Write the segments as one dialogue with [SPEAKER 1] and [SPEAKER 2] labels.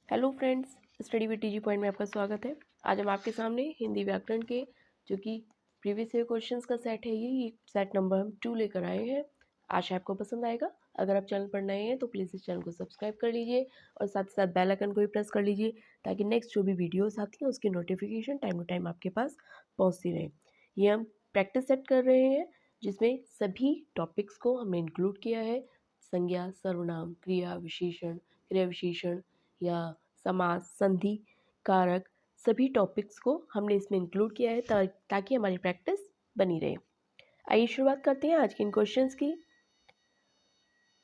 [SPEAKER 1] Hello friends, study with TG point में आपका स्वागत है। आज हम आपके सामने हिंदी व्याकरण के जो कि प्रीवियस ईयर क्वेश्चंस का सेट है ये सेट नंबर हम 2 लेकर आए हैं। आशा आपको पसंद आएगा। अगर आप चैनल पर नए हैं तो प्लीज़ इस चैनल को सब्सक्राइब कर लीजिए और साथ ही साथ बेल आइकन को भी प्रेस कर लीजिए ताकि नेक्स्ट जो भी वीडियोस आती हैं उसकी नोटिफिकेशन टाइम टू टाइम आपके पास पहुँचती रहे। ये हम प्रैक्टिस सेट कर रहे हैं जिसमें सभी टॉपिक्स को हमने इंक्लूड किया है। संज्ञा, सर्वनाम, क्रिया विशेषण या समास, संधि, कारक सभी टॉपिक्स को हमने इसमें इंक्लूड किया है ताकि हमारी प्रैक्टिस बनी रहे। आइए शुरुआत करते हैं आज के इन क्वेश्चंस की।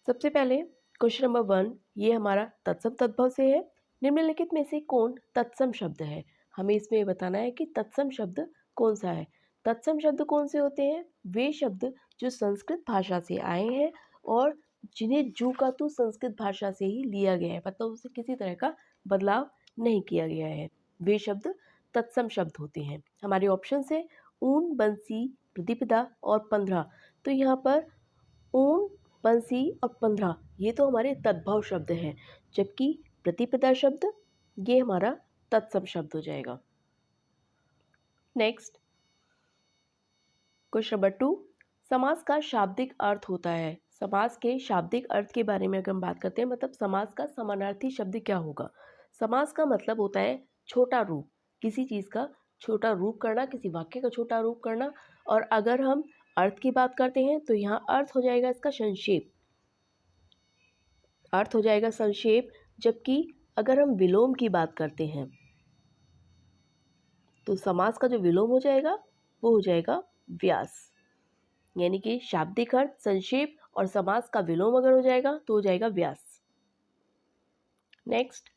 [SPEAKER 1] सबसे पहले क्वेश्चन नंबर 1 ये हमारा तत्सम तद्भव से है। निम्नलिखित में से कौन तत्सम शब्द है? हमें इसमें बताना है कि तत्सम शब्द कौन सा है। तत्सम शब्द कौन से होते हैं? वे शब्द जो संस्कृत भाषा से आए हैं और जिन्हें जू का तू संस्कृत भाषा से ही लिया गया है, मतलब उसे किसी तरह का बदलाव नहीं किया गया है, वे शब्द तत्सम शब्द होते हैं। हमारे ऑप्शन है ऊन, बंसी, प्रतिपदा और 15। तो यहाँ पर ऊन, बंसी और 15 ये तो हमारे तद्भव शब्द हैं, जबकि प्रतिपदा शब्द ये हमारा तत्सम शब्द हो जाएगा। नेक्स्ट क्वेश्चन नंबर 2 समास का शाब्दिक अर्थ होता है। समास के शाब्दिक अर्थ के बारे में अगर हम बात करते हैं, मतलब समास का समानार्थी शब्द क्या होगा? समास का मतलब होता है छोटा रूप, किसी चीज़ का छोटा रूप करना, किसी वाक्य का छोटा रूप करना। और अगर हम अर्थ की बात करते हैं तो यहाँ अर्थ हो जाएगा इसका संक्षेप, अर्थ हो जाएगा संक्षेप। जबकि अगर हम विलोम की बात करते हैं तो समास का जो विलोम हो जाएगा वो हो जाएगा व्यास। यानी कि शाब्दिक अर्थ संक्षेप और समास का विलोम अगर हो जाएगा तो हो जाएगा व्यास। नेक्स्ट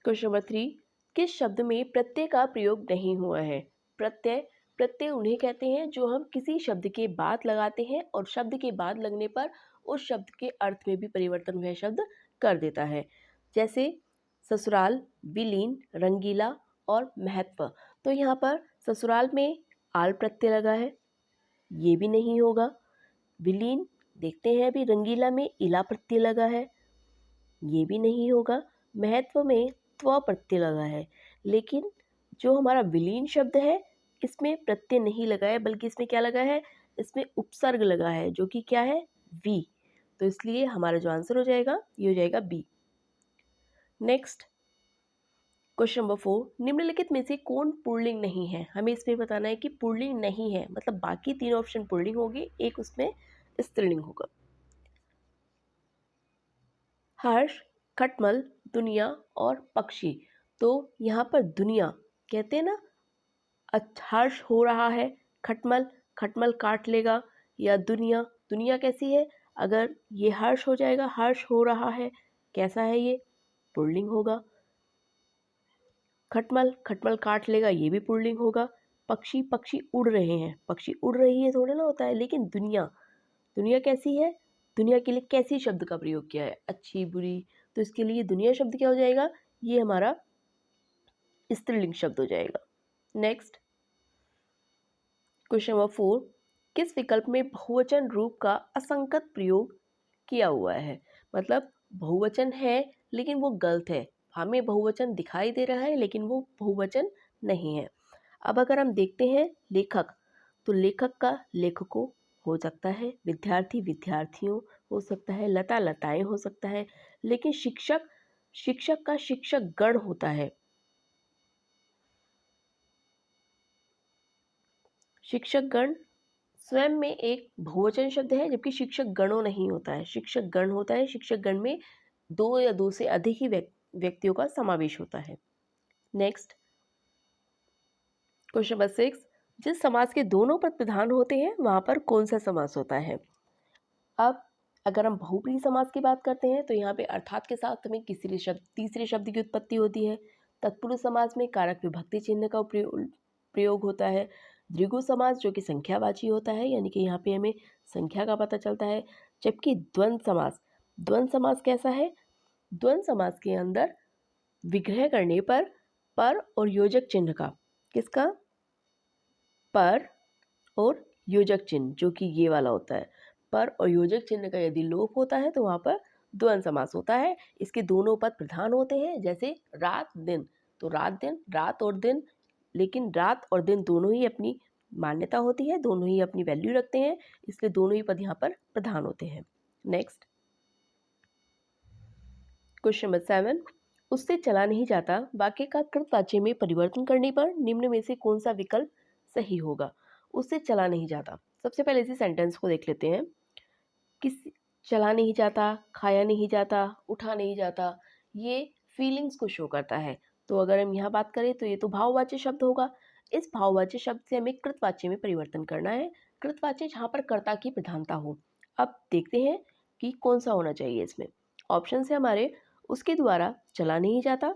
[SPEAKER 1] क्वेश्चन नंबर 3 किस शब्द में प्रत्यय का प्रयोग नहीं हुआ है? प्रत्यय प्रत्यय उन्हें कहते हैं जो हम किसी शब्द के बाद लगाते हैं और शब्द के बाद लगने पर उस शब्द के अर्थ में भी परिवर्तन वह शब्द कर देता है। जैसे ससुराल, विलीन, रंगीला और महत्व। तो यहाँ पर ससुराल में आल प्रत्यय लगा है, ये भी नहीं होगा। विलीन देखते हैं अभी, रंगीला में इला प्रत्यय लगा है, ये भी नहीं होगा। महत्व में त्व प्रत्यय लगा है, लेकिन जो हमारा विलीन शब्द है इसमें प्रत्यय नहीं लगा है, बल्कि इसमें क्या लगा है? इसमें उपसर्ग लगा है जो कि क्या है? वी। तो इसलिए हमारा जो आंसर हो जाएगा ये हो जाएगा बी। नेक्स्ट क्वेश्चन नंबर 4 निम्नलिखित में से कौन पुल्लिंग नहीं है? हमें इसमें बताना है कि पुल्लिंग नहीं है, मतलब बाकी 3 ऑप्शन पुल्लिंग होगी, एक उसमें स्त्रीलिंग होगा। हर्ष, खटमल, दुनिया और पक्षी। तो यहाँ पर दुनिया कहते हैं ना, हर्ष हो रहा है, खटमल खटमल काट लेगा, या दुनिया दुनिया कैसी है? अगर ये हर्ष हो जाएगा, हर्ष हो रहा है, कैसा है ये? पुल्लिंग होगा। खटमल खटमल काट लेगा, ये भी पुल्लिंग होगा। पक्षी पक्षी उड़ रहे हैं, पक्षी उड़ रही है थोड़ा ना होता है। लेकिन दुनिया दुनिया कैसी है? दुनिया के लिए कैसी शब्द का प्रयोग किया है? अच्छी, बुरी। तो इसके लिए दुनिया शब्द क्या हो जाएगा? ये हमारा स्त्रीलिंग शब्द हो जाएगा। नेक्स्ट क्वेश्चन नंबर 4 किस विकल्प में बहुवचन रूप का असंगत प्रयोग किया हुआ है? मतलब बहुवचन है लेकिन वो गलत है, हमें बहुवचन दिखाई दे रहा है लेकिन वो बहुवचन नहीं है। अब अगर हम देखते हैं लेखक, तो लेखक का लेखकों हो सकता है, विद्यार्थी विद्यार्थियों हो सकता है, लता लताएं हो सकता है, लेकिन शिक्षक शिक्षक का शिक्षक गण होता है। शिक्षक गण स्वयं में एक बहुवचन शब्द है, जबकि शिक्षक गणों नहीं होता है, शिक्षक गण होता है। शिक्षक गण में 2 या 2 से अधिक ही व्यक्तियों का समावेश होता है। नेक्स्ट क्वेश्चन नंबर 6 जिस समास के दोनों पद प्रधान होते हैं वहां पर कौन सा समास होता है? अब अगर हम बहुब्रीहि समास की बात करते हैं तो यहाँ पे अर्थात के साथ हमें तीसरे शब्द की उत्पत्ति होती है। तत्पुरुष समास में कारक विभक्ति चिन्ह का प्रयोग होता है। द्विगु समास जो कि संख्यावाची होता है, यानी कि यहाँ पे हमें संख्या का पता चलता है। जबकि द्वंद्व समास कैसा है? द्वंद्व समास के अंदर विग्रह करने पर और योजक चिन्ह का, किसका? पर और योजक चिन्ह, जो कि ये वाला होता है। पर और योजक चिन्ह का यदि लोप होता है तो वहाँ पर द्वंद्व समास होता है। इसके दोनों पद प्रधान होते हैं, जैसे रात दिन, तो रात दिन, रात और दिन, लेकिन रात और दिन दोनों ही अपनी मान्यता होती है, दोनों ही अपनी वैल्यू रखते हैं, इसलिए दोनों ही पद यहाँ पर प्रधान होते हैं। नेक्स्ट क्वेश्चन नंबर 7, उससे चला नहीं जाता वाक्य का कृतवाच्य में परिवर्तन करने पर निम्न में से कौन सा विकल्प सही होगा। उससे चला नहीं जाता, सबसे पहले इसी सेंटेंस को देख लेते हैं। किस चला नहीं जाता, खाया नहीं जाता, उठा नहीं जाता, ये फीलिंग्स को शो करता है। तो अगर हम यहाँ बात करें तो ये तो भाववाच्य शब्द होगा। इस भाववाच्य शब्द से हमें कृतवाच्य में परिवर्तन करना है, कृतवाच्य जहाँ पर कर्ता की प्रधानता हो। अब देखते हैं कि कौन सा होना चाहिए इसमें। ऑप्शन से हमारे उसके द्वारा चला नहीं जाता,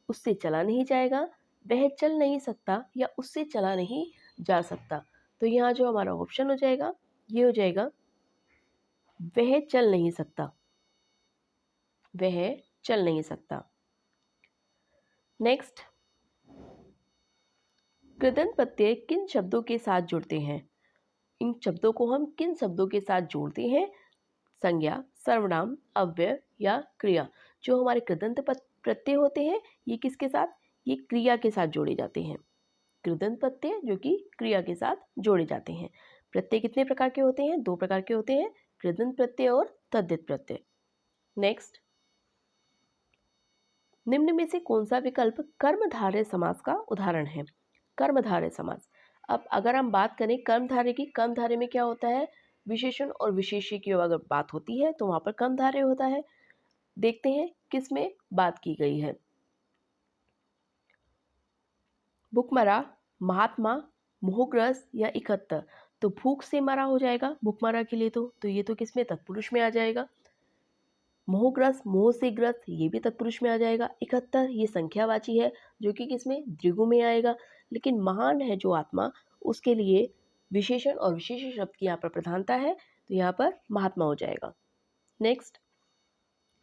[SPEAKER 1] उससे चला नहीं जाएगा, वह चल नहीं सकता या उससे चला नहीं जा सकता। तो यहाँ जो हमारा ऑप्शन हो जाएगा ये हो जाएगा वह चल नहीं सकता, वह चल नहीं सकता। नेक्स्ट, कृदंत प्रत्यय किन शब्दों के साथ जुड़ते हैं। इन शब्दों को हम किन शब्दों के साथ जोड़ते हैं। संज्ञा, सर्वनाम, अव्यय या क्रिया। जो हमारे कृदंत प्रत्यय होते हैं ये किसके साथ, ये क्रिया के साथ जोड़े जाते हैं। कृदंत प्रत्यय जो कि क्रिया के साथ जोड़े जाते हैं। प्रत्यय कितने प्रकार के होते हैं, 2 प्रकार के होते हैं, कृदंत प्रत्यय और तद्धित प्रत्यय। नेक्स्ट, निम्न में से कौन सा विकल्प कर्मधारय समास का उदाहरण है। कर्मधारय समास। अब अगर हम बात करें कर्मधारय की, कर्मधारय में क्या होता है, विशेषण और विशेष्य की अगर बात होती है तो वहां पर कर्मधारय होता है। देखते हैं किस में बात की गई है। भूखमरा, महात्मा, मोहग्रस्त या इकहत्तर। तो भूख से मरा हो जाएगा भूखमरा के लिए, तो ये तो किस में, तत्पुरुष में आ जाएगा। मोहग्रस्त, मोह से ग्रस्त, ये भी तत्पुरुष में आ जाएगा। 71 ये संख्यावाची है जो कि किसमें, द्विगु में आएगा। लेकिन महान है जो आत्मा, उसके लिए विशेषण और विशेषण शब्द की यहाँ पर प्रधानता है, तो यहाँ पर महात्मा हो जाएगा। नेक्स्ट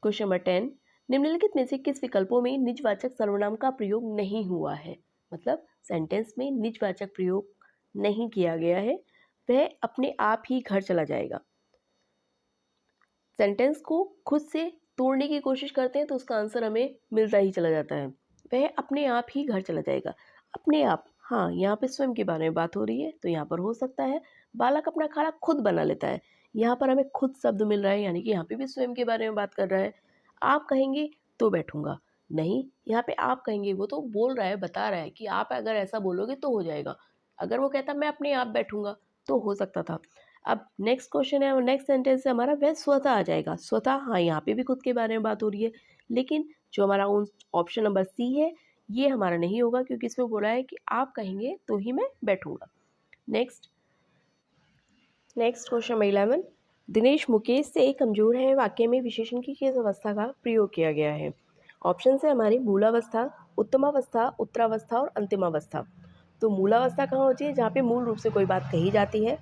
[SPEAKER 1] क्वेश्चन नंबर 10, निम्नलिखित में से किस विकल्पों में निजवाचक सर्वनाम का प्रयोग नहीं हुआ है। मतलब सेंटेंस में निजवाचक प्रयोग नहीं किया गया है। वह अपने आप ही घर चला जाएगा। सेंटेंस को खुद से तोड़ने की कोशिश करते हैं तो उसका आंसर हमें मिलता ही चला जाता है। वह अपने आप ही घर चला जाएगा। अपने आप, हाँ यहाँ पे स्वयं के बारे में बात हो रही है तो यहाँ पर हो सकता है बालक अपना खाना खुद बना लेता है। यहाँ पर हमें खुद शब्द मिल रहा है, यानी कि यहाँ पे भी स्वयं के बारे में बात कर रहा है। आप कहेंगे तो बैठूंगा, नहीं यहाँ पे आप कहेंगे, वो तो बोल रहा है, बता रहा है कि आप अगर ऐसा बोलोगे तो हो जाएगा। अगर वो कहता मैं अपने आप बैठूंगा तो हो सकता था। अब नेक्स्ट क्वेश्चन है, नेक्स्ट सेंटेंस है हमारा, वह स्वतः आ जाएगा। स्वतः, हाँ यहाँ पे भी खुद के बारे में बात हो रही है, लेकिन जो हमारा ऑप्शन नंबर सी है ये हमारा नहीं होगा, क्योंकि इसमें बोला है कि आप कहेंगे तो ही मैं बैठूंगा। Next question number 11, Dinesh Mukesh से कमजोर है वाक्य में विशेषण की किस अवस्था का प्रयोग किया गया है। ऑप्शन है हमारी मूलावस्था, उत्तमावस्था, उत्तरावस्था और अंतिमावस्था। तो मूलावस्था कहाँ होती है, जहाँ पे मूल रूप से कोई बात कही जाती है।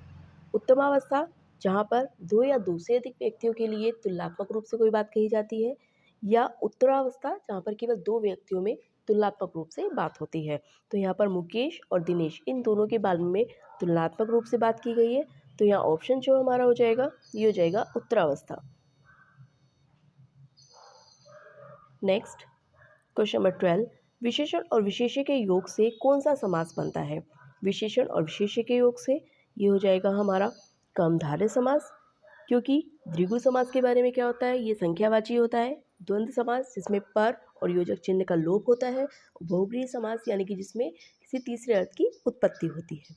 [SPEAKER 1] उत्तमावस्था, जहाँ पर 2 या 2 से अधिक व्यक्तियों के लिए तुलनात्मक रूप से कोई बात कही जाती है। या उत्तरावस्था, जहाँ पर केवल 2 व्यक्तियों में तुलनात्मक रूप से बात होती है। तो यहाँ पर मुकेश और दिनेश इन दोनों के बारे में तुलनात्मक रूप से बात की गई है। तो यहाँ ऑप्शन जो हमारा हो जाएगा ये हो जाएगा उत्तरावस्था। नेक्स्ट क्वेश्चन नंबर 12, विशेषण और विशेष्य के योग से कौन सा समास बनता है। विशेषण और विशेष्य के योग से ये हो जाएगा हमारा कर्मधारय समास, क्योंकि द्विगु समास के बारे में क्या होता है, ये संख्यावाची होता है। द्वंद्व समास जिसमें पर और योजक चिन्ह का लोप होता है। बहुब्रीहि समास यानी कि जिसमें किसी तीसरे अर्थ की उत्पत्ति होती है।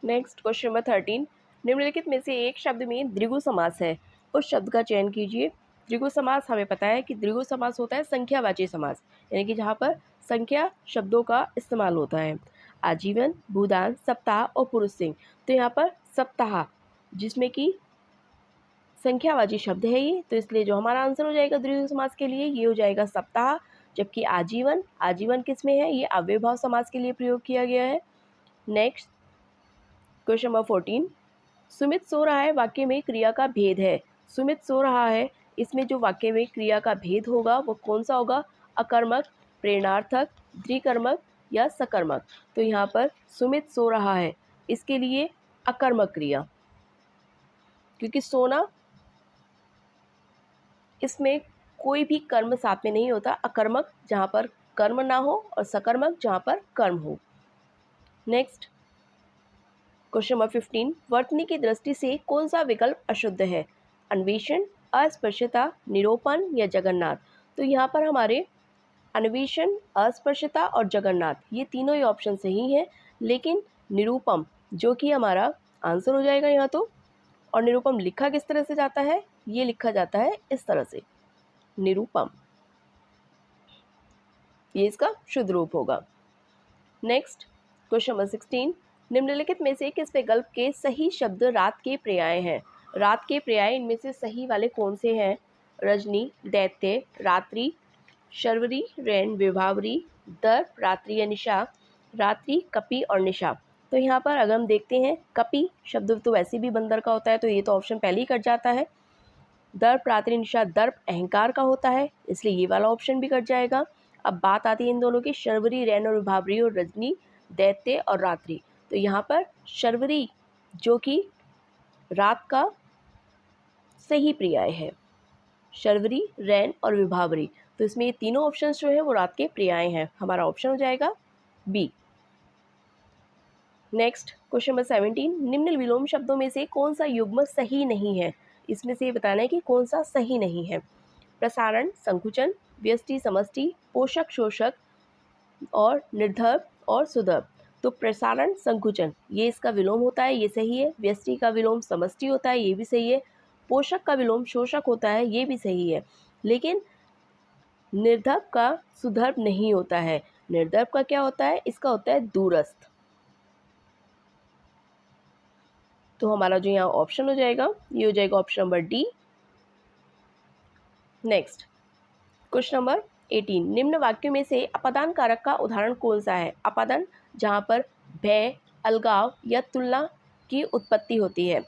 [SPEAKER 1] नेक्स्ट क्वेश्चन नंबर 13, निम्नलिखित में से एक शब्द में द्विगु समास है, उस शब्द का चयन कीजिए। द्विगु समास, हमें पता है कि द्विगु समास होता है संख्यावाची समास, यानी कि जहाँ पर संख्या शब्दों का इस्तेमाल होता है। आजीवन, भूदान, सप्ताह और पुरुष सिंह। तो यहाँ पर सप्ताह जिसमें कि संख्यावाची शब्द है ये, तो इसलिए जो हमारा आंसर हो जाएगा द्विगु समास के लिए ये हो जाएगा सप्ताह। जबकि आजीवन किस में है, ये अव्ययभाव समास के लिए प्रयोग किया गया है। नेक्स्ट क्वेश्चन नंबर 14, सुमित सो रहा है वाक्य में क्रिया का भेद है। सुमित सो रहा है, इसमें जो वाक्य में क्रिया का भेद होगा वो कौन सा होगा, अकर्मक, प्रेरणार्थक, द्विकर्मक या सकर्मक। तो यहाँ पर सुमित सो रहा है, इसके लिए अकर्मक क्रिया, क्योंकि सोना इसमें कोई भी कर्म साथ में नहीं होता, अकर्मक जहाँ पर कर्म ना हो और सकर्मक जहाँ पर कर्म हो। नेक्स्ट क्वेश्चन नंबर 15, वर्तनी की दृष्टि से कौन सा विकल्प अशुद्ध है? अन्वेषण, अस्पृश्यता, निरूपण या जगन्नाथ? तो यहाँ पर हमारे अन्वेषण, अस्पृश्यता और जगन्नाथ ये तीनों ही ऑप्शन सही हैं, लेकिन निरूपम जो कि हमारा आंसर हो जाएगा यहाँ तो। और निरूपम लिखा किस तरह से जाता है? ये लिखा जाता है इस तरह से, निरूपम, ये इसका शुद्ध रूप होगा। नेक्स्ट क्वेश्चन नंबर 16, निम्नलिखित में से किस विकल्प के सही शब्द रात के पर्याय हैं? रात के पर्याय इनमें से सही वाले कौन से हैं? रजनी, दैत्य, रात्रि, शर्वरी, रैन, विभावरी, दर्प, रात्रि या निशा, रात्रि, कपि और निशा। तो यहाँ पर अगर हम देखते हैं कपि शब्द तो वैसे भी बंदर का होता है, तो ये तो ऑप्शन पहले ही कट जाता है। दर्प, रात्रि, निशा, दर्प अहंकार का होता है, इसलिए ये वाला ऑप्शन भी कट जाएगा। अब बात आती है इन दोनों की, शर्वरी, रैन और विभावरी और रजनी, दैत्य और रात्रि। तो यहाँ पर शर्वरी जो कि रात का सही पर्याय है, शर्वरी, रैन और विभावरी। तो इसमें ये तीनों ऑप्शंस जो है वो रात के पर्याय हैं, हमारा ऑप्शन हो जाएगा बी। नेक्स्ट क्वेश्चन नंबर 17, निम्न विलोम शब्दों में से कौन सा युग्म सही नहीं है? इसमें से ये बताना है कि कौन सा सही नहीं है। प्रसारण, संकुचन, व्यष्टि, समष्टि, पोषक, शोषक और निर्धर्प और सुधर्प। तो प्रसारण, संकुचन ये इसका विलोम होता है, ये सही है। व्यष्टि का विलोम समष्टि होता है, ये भी सही है। पोषक का विलोम शोषक होता है, ये भी सही है। लेकिन निर्धर्प का सुधर्प नहीं होता है। निर्धर्प का क्या होता है? इसका होता है दूरस्थ। तो हमारा जो यहाँ ऑप्शन हो जाएगा ये हो जाएगा option number D. Next question number 18, निम्न वाक्यों में से अपादान कारक का उदाहरण कौन सा है? अपादान जहाँ पर भय, अलगाव या तुलना की उत्पत्ति होती है।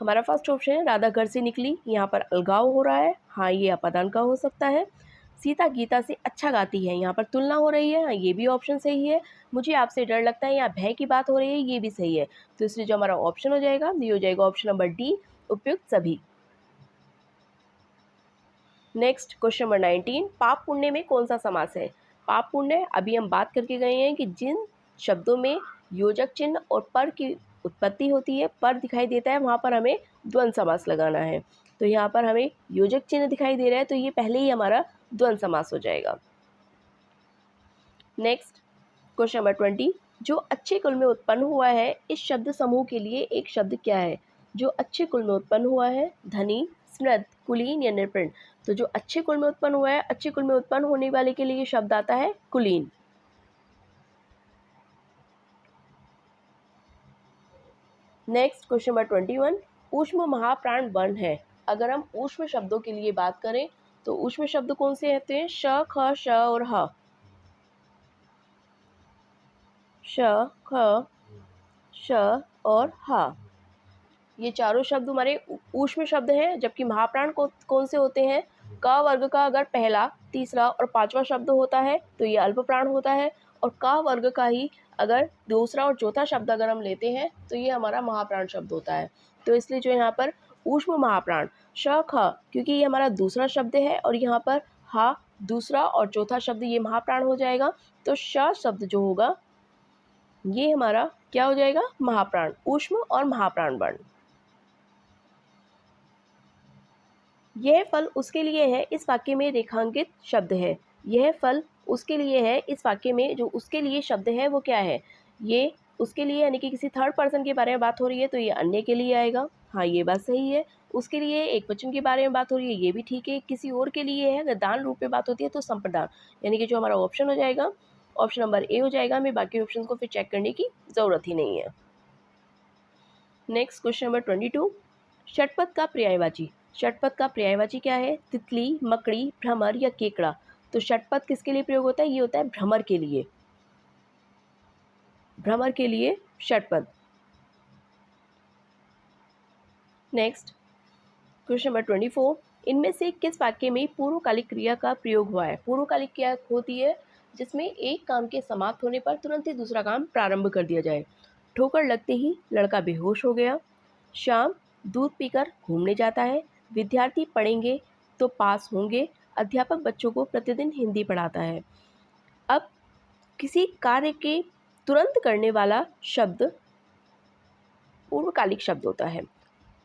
[SPEAKER 1] हमारा फर्स्ट ऑप्शन है राधा घर से निकली, यहाँ पर अलगाव हो रहा है, हाँ ये अपादान का हो सकता है। सीता गीता से अच्छा गाती है, यहाँ पर तुलना हो रही है, हाँ ये भी ऑप्शन सही है। मुझे आपसे डर लगता है, यहाँ भय की बात हो रही है, ये भी सही है। तो इसलिए जो हमारा ऑप्शन हो जाएगा ये हो जाएगा ऑप्शन नंबर डी, उपयुक्त सभी। नेक्स्ट क्वेश्चन नंबर 19, पाप पुण्य में कौन सा समास है? पाप पुण्य अभी हम बात करके गए हैं कि जिन शब्दों में योजक चिन्ह और पर की उत्पत्ति होती है, पर दिखाई देता है, वहाँ पर हमें द्वंद्व समास लगाना है। तो यहाँ पर हमें योजक चिन्ह दिखाई दे रहा है, तो ये पहले ही हमारा द्वंद्व समास हो जाएगा। नेक्स्ट क्वेश्चन नंबर 20, जो अच्छे कुल में उत्पन्न हुआ है इस शब्द समूह के लिए एक शब्द क्या है? जो अच्छे कुल में उत्पन्न हुआ है, धनी, स्मृत, कुलीन या निपुण। तो जो अच्छे कुल में उत्पन्न हुआ है, अच्छे कुल में उत्पन्न होने वाले के लिए शब्द आता है कुलीन। नेक्स्ट क्वेश्चन नंबर 21, ऊष्म महाप्राण वर्ण है। अगर हम ऊष्म शब्दों के लिए बात करें तो ऊष्म शब्द कौन से होते हैं? श, ख, श और ह। श, ख, श और ह, ये चारों शब्द हमारे ऊष्म शब्द हैं। जबकि महाप्राण कौन से होते हैं? क वर्ग का अगर पहला, तीसरा और पांचवा शब्द होता है तो ये अल्प प्राण होता है, और क वर्ग का ही अगर दूसरा और चौथा शब्द अगर हम लेते हैं तो ये हमारा महाप्राण शब्द होता है। तो इसलिए जो यहाँ पर ऊष्म महाप्राण श, ख, क्योंकि ये हमारा दूसरा शब्द है और यहाँ पर ह दूसरा और चौथा शब्द ये महाप्राण हो जाएगा। तो श शब्द जो होगा ये हमारा क्या हो जाएगा? महाप्राण, ऊष्म और महाप्राण वर्ण। यह फल उसके लिए है इस वाक्य में रेखांकित शब्द है। यह फल उसके लिए है इस वाक्य में जो उसके लिए शब्द है वो क्या है? ये उसके लिए यानी कि किसी थर्ड पर्सन के बारे में बात हो रही है तो ये अन्य के लिए आएगा, हाँ ये बात सही है। उसके लिए एक वचन के बारे में बात हो रही है, ये भी ठीक है। किसी और के लिए है, अगर दान रूप में बात होती है तो संप्रदान, यानी कि जो हमारा ऑप्शन हो जाएगा ऑप्शन नंबर ए हो जाएगा। हमें बाकी ऑप्शन को फिर चेक करने की ज़रूरत ही नहीं है। नेक्स्ट क्वेश्चन नंबर 22, षटपद का पर्यायवाची। षटपद का पर्यायवाची क्या है? तितली, मकड़ी, भ्रमर या केकड़ा। तो षटपद किसके लिए प्रयोग होता है? ये होता है भ्रमर के लिए, भ्रमर के लिए षटपद। नेक्स्ट क्वेश्चन नंबर 24, इनमें से किस वाक्य में पूर्वकालिक क्रिया का प्रयोग हुआ है? पूर्वकालिक क्रिया होती है जिसमें एक काम के समाप्त होने पर तुरंत ही दूसरा काम प्रारंभ कर दिया जाए। ठोकर लगते ही लड़का बेहोश हो गया, शाम दूध पीकर घूमने जाता है, विद्यार्थी पढ़ेंगे तो पास होंगे। अध्यापक बच्चों को प्रतिदिन हिंदी पढ़ाता है। अब किसी कार्य के तुरंत करने वाला शब्द पूर्वकालिक शब्द होता है।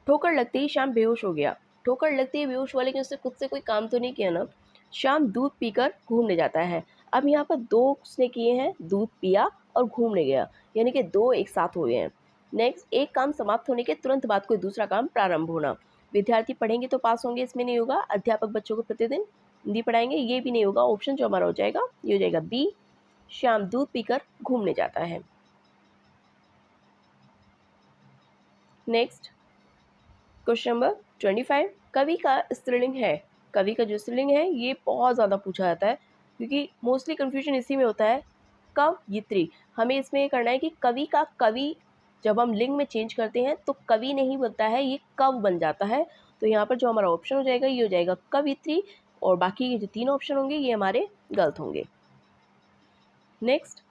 [SPEAKER 1] ठोकर लगते ही श्याम बेहोश हो गया। ठोकर लगते ही बेहोश हुआ, लेकिन उसने खुद से कोई काम तो नहीं किया ना। श्याम दूध पीकर घूमने जाता है। अब यहाँ पर दो उसने किए हैं, दूध पिया और घूमने गया, यानी कि दो एक साथ हुए हैं। नेक्स्ट, एक काम समाप्त होने के तुरंत बाद कोई दूसरा काम प्रारंभ होना। विद्यार्थी पढ़ेंगे तो पास होंगे, इसमें नहीं होगा। अध्यापक बच्चों को प्रतिदिन हिंदी पढ़ाएंगे, ये भी नहीं होगा। ऑप्शन जो हमारा हो जाएगा ये हो जाएगा बी, श्याम दूध पीकर घूमने जाता है। नेक्स्ट क्वेश्चन नंबर 25, कवि का स्त्रीलिंग है। कवि का जो स्त्रीलिंग है ये बहुत ज़्यादा पूछा जाता है, क्योंकि मोस्टली कन्फ्यूजन इसी में होता है। कवयित्री, हमें इसमें ये करना है कि कवि का कवि जब हम लिंग में चेंज करते हैं तो कवि नहीं बनता है, ये कव बन जाता है। तो यहाँ पर जो हमारा ऑप्शन हो जाएगा ये हो जाएगा कवयित्री, और बाकी के जो 3 ऑप्शन होंगे ये हमारे गलत होंगे। नेक्स्ट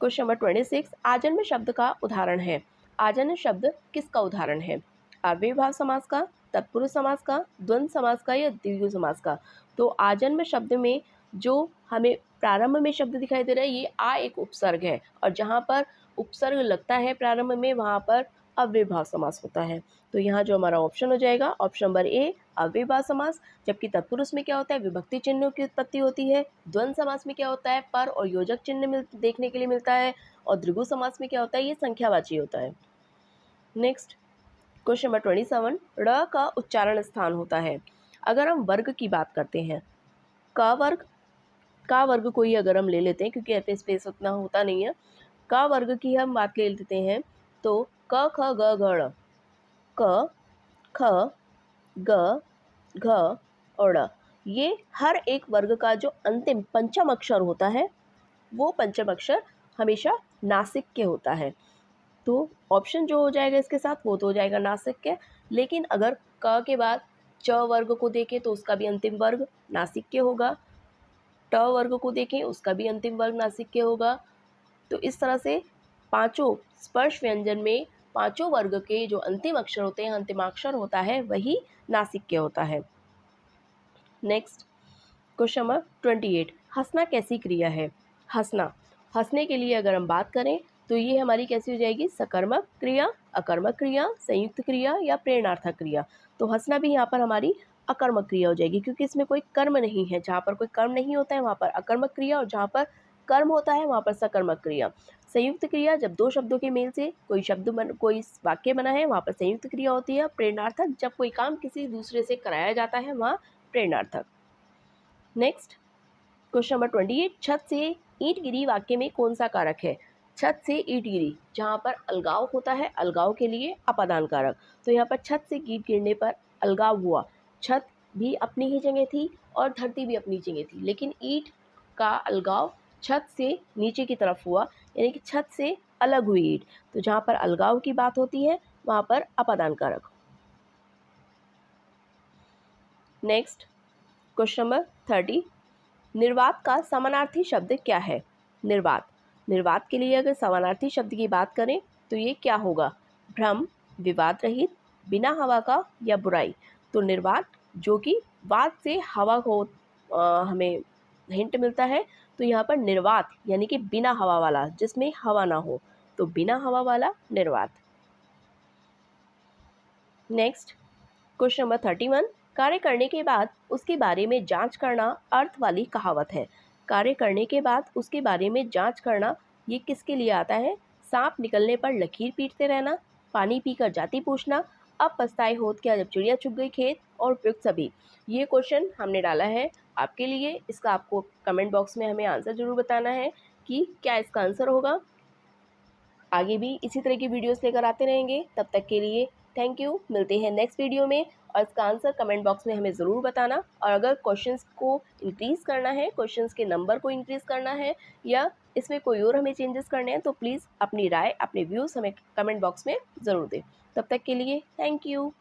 [SPEAKER 1] क्वेश्चन नंबर 26, आजन्म शब्द का उदाहरण है। आजन्म शब्द किसका उदाहरण है? अव्ययभाव समास का, तत्पुरुष समास का, द्वंद्व समास का या द्विगु समास का? तो आजन्म शब्द में जो हमें प्रारंभ में शब्द दिखाई दे रहा है ये आ एक उपसर्ग है, और जहाँ पर उपसर्ग लगता है प्रारंभ में वहाँ पर अव्ययभाव समास होता है। तो यहाँ जो हमारा ऑप्शन हो जाएगा ऑप्शन नंबर ए, अव्ययभाव समास। जबकि तत्पुरुष में क्या होता है, विभक्ति चिन्हों की उत्पत्ति होती है। द्वंद्व समास में क्या होता है, पर और योजक चिन्ह देखने के लिए मिलता है। और द्विगु समास में क्या होता है, ये संख्यावाची होता है। नेक्स्ट क्वेश्चन नंबर 27, ड़ का उच्चारण स्थान होता है। अगर हम वर्ग की बात करते हैं, का वर्ग को ही अगर हम ले लेते हैं, क्योंकि यहाँ पे स्पेस उतना होता नहीं है, का वर्ग की हम बात ले लेते हैं तो क ख ग घ ड़, क ख ग घ और ड़, ये हर एक वर्ग का जो अंतिम पंचम अक्षर होता है वो पंचम अक्षर हमेशा नासिक के होता है। तो ऑप्शन जो हो जाएगा इसके साथ वो तो हो जाएगा नासिक के। लेकिन अगर क के बाद च वर्ग को देखें तो उसका भी अंतिम वर्ग नासिक के होगा। ट वर्ग को देखें उसका भी अंतिम वर्ग नासिक के होगा। तो इस तरह से पांचों स्पर्श व्यंजन में पांचों वर्ग के जो अंतिम अक्षर होते हैं, अंतिमाक्षर होता है वही नासिक के होता है। नेक्स्ट क्वेश्चन नंबर 28, हंसना कैसी क्रिया है? हंसना, हंसने के लिए अगर हम बात करें तो ये हमारी कैसी हो जाएगी, सकर्मक क्रिया, अकर्मक क्रिया, संयुक्त क्रिया या प्रेरणार्थक क्रिया। तो हंसना भी यहाँ पर हमारी अकर्मक क्रिया हो जाएगी, क्योंकि इसमें कोई कर्म नहीं है। जहाँ पर कोई कर्म नहीं होता है वहाँ पर अकर्मक क्रिया, और जहाँ पर कर्म होता है वहाँ पर सकर्मक क्रिया। संयुक्त क्रिया, जब दो शब्दों के मेल से कोई वाक्य बना है वहाँ पर संयुक्त क्रिया होती है। प्रेरणार्थक, जब कोई काम किसी दूसरे से कराया जाता है वहाँ प्रेरणार्थक। नेक्स्ट क्वेश्चन नंबर 28, छत से ईंट गिरी वाक्य में कौन सा कारक है? छत से ईंट गिरी, जहाँ पर अलगाव होता है, अलगाव के लिए अपादान कारक। तो यहाँ पर छत से ईंट गिरने पर अलगाव हुआ। छत भी अपनी ही जगह थी और धरती भी अपनी जगह थी, लेकिन ईंट का अलगाव छत से नीचे की तरफ हुआ, यानी कि छत से अलग हुई ईंट। तो जहाँ पर अलगाव की बात होती है वहाँ पर अपादान कारक। नेक्स्ट क्वेश्चन नंबर 30, निर्वात का समानार्थी शब्द क्या है? निर्वात, निर्वात के लिए अगर समानार्थी शब्द की बात करें तो ये क्या होगा? भ्रम, विवाद रहित, बिना हवा का या बुराई। तो निर्वात जो कि वाद से हवा को हमें हिंट मिलता है, तो यहाँ पर निर्वात यानी कि बिना हवा वाला, जिसमें हवा ना हो, तो बिना हवा वाला निर्वात। नेक्स्ट क्वेश्चन नंबर 31, कार्य करने के बाद उसके बारे में जांच करना अर्थ वाली कहावत है। कार्य करने के बाद उसके बारे में जांच करना ये किसके लिए आता है? सांप निकलने पर लकीर पीटते रहना, पानी पीकर जाति पूछना, अब पछताए होत क्या जब चिड़िया चुग गई खेत, और उपयुक्त सभी। ये क्वेश्चन हमने डाला है आपके लिए। इसका आपको कमेंट बॉक्स में हमें आंसर जरूर बताना है कि क्या इसका आंसर होगा। आगे भी इसी तरह की वीडियोस लेकर आते रहेंगे। तब तक के लिए थैंक यू। मिलते हैं नेक्स्ट वीडियो में, और इसका आंसर कमेंट बॉक्स में हमें ज़रूर बताना। और अगर क्वेश्चंस को इंक्रीज़ करना है, क्वेश्चंस के नंबर को इंक्रीज़ करना है, या इसमें कोई और हमें चेंजेस करने हैं, तो प्लीज़ अपनी राय, अपने व्यूज़ हमें कमेंट बॉक्स में ज़रूर दें। तब तक के लिए थैंक यू।